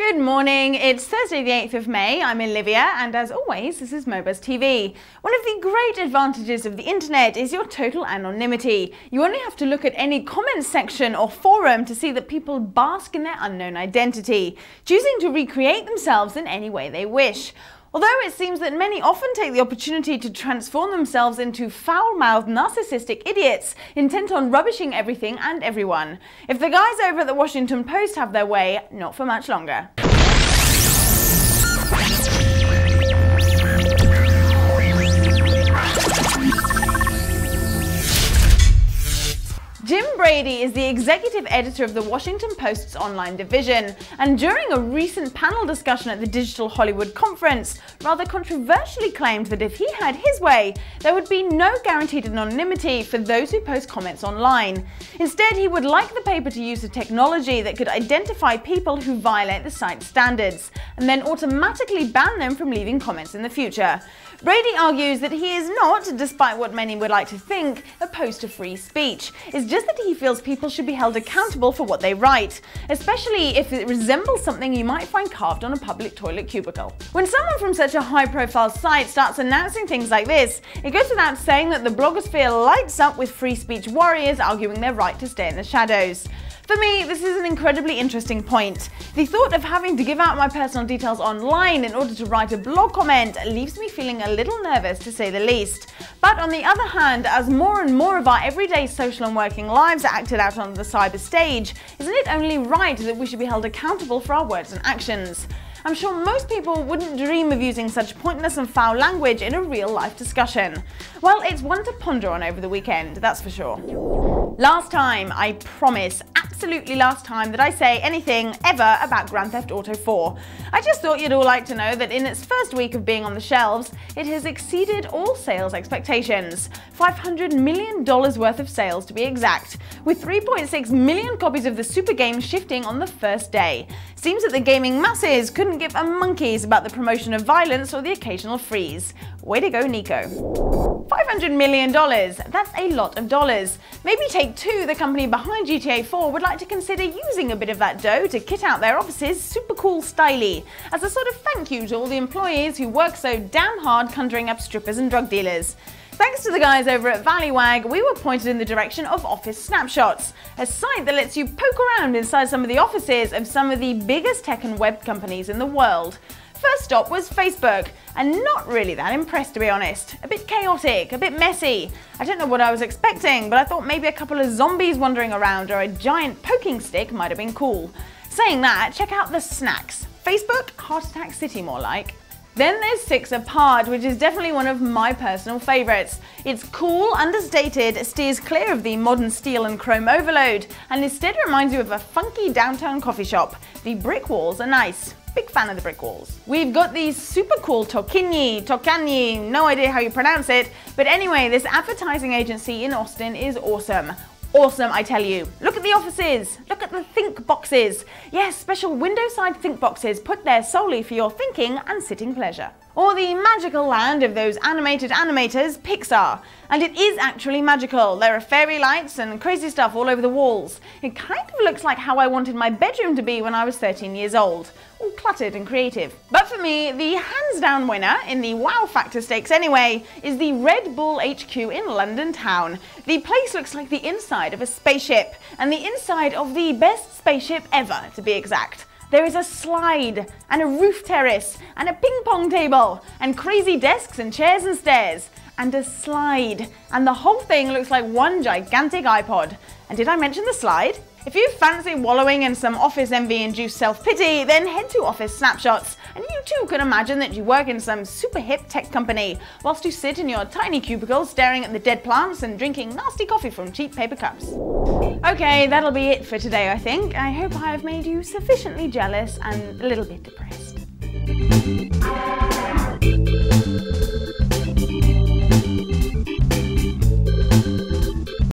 Good morning, it's Thursday the 8th of May, I'm Olivia, and as always this is Mobuzz TV. One of the great advantages of the internet is your total anonymity. You only have to look at any comment section or forum to see that people bask in their unknown identity, choosing to recreate themselves in any way they wish. Although it seems that many often take the opportunity to transform themselves into foul-mouthed narcissistic idiots intent on rubbishing everything and everyone. If the guys over at the Washington Post have their way, not for much longer. Jim Brady is the executive editor of the Washington Post's online division, and during a recent panel discussion at the Digital Hollywood Conference, rather controversially claimed that if he had his way, there would be no guaranteed anonymity for those who post comments online. Instead, he would like the paper to use a technology that could identify people who violate the site's standards, and then automatically ban them from leaving comments in the future. Brady argues that he is not, despite what many would like to think, opposed to free speech. It's just that he feels people should be held accountable for what they write, especially if it resembles something you might find carved on a public toilet cubicle. When someone from such a high-profile site starts announcing things like this, it goes without saying that the blogosphere lights up with free speech warriors arguing their right to stay in the shadows. For me, this is an incredibly interesting point. The thought of having to give out my personal details online in order to write a blog comment leaves me feeling a little nervous, to say the least. But on the other hand, as more and more of our everyday social and working lives are acted out on the cyber stage, isn't it only right that we should be held accountable for our words and actions? I'm sure most people wouldn't dream of using such pointless and foul language in a real-life discussion. Well, it's one to ponder on over the weekend, that's for sure. Last time, I promise, absolutely last time that I say anything ever about Grand Theft Auto 4. I just thought you'd all like to know that in its first week of being on the shelves, it has exceeded all sales expectations. $500 million worth of sales to be exact, with 3.6 million copies of the super game shifting on the first day. Seems that the gaming masses couldn't give a monkeys about the promotion of violence or the occasional freeze. Way to go, Nico. $500 million, that's a lot of dollars. Maybe Take-Two, the company behind GTA 4, would like to consider using a bit of that dough to kit out their offices super cool styly, as a sort of thank you to all the employees who work so damn hard conjuring up strippers and drug dealers. Thanks to the guys over at Valleywag, we were pointed in the direction of Office Snapshots, a site that lets you poke around inside some of the offices of some of the biggest tech and web companies in the world. First stop was Facebook, and not really that impressed, to be honest. A bit chaotic, a bit messy. I don't know what I was expecting, but I thought maybe a couple of zombies wandering around or a giant poking stick might have been cool. Saying that, check out the snacks. Facebook, Heart Attack City more like. Then there's 6 Apart, which is definitely one of my personal favourites. It's cool, understated, steers clear of the modern steel and chrome overload, and instead reminds you of a funky downtown coffee shop. The brick walls are nice. Big fan of the brick walls. We've got these super cool Tocani, no idea how you pronounce it, but anyway, this advertising agency in Austin is awesome. Awesome, I tell you. Look at the offices. Look at the think boxes. Yes, special window-side think boxes put there solely for your thinking and sitting pleasure. Or the magical land of those animated animators, Pixar. And it is actually magical. There are fairy lights and crazy stuff all over the walls. It kind of looks like how I wanted my bedroom to be when I was 13 years old. All cluttered and creative. But for me, the hands-down winner, in the wow factor stakes anyway, is the Red Bull HQ in London town. The place looks like the inside of a spaceship, and the inside of the best spaceship ever, to be exact. There is a slide, and a roof terrace, and a ping pong table, and crazy desks and chairs and stairs, and a slide, and the whole thing looks like one gigantic iPod. And did I mention the slide? If you fancy wallowing in some office envy-induced self-pity, then head to Office Snapshots, and you too can imagine that you work in some super hip tech company, whilst you sit in your tiny cubicle staring at the dead plants and drinking nasty coffee from cheap paper cups. Okay, that'll be it for today, I think. I hope I have made you sufficiently jealous and a little bit depressed.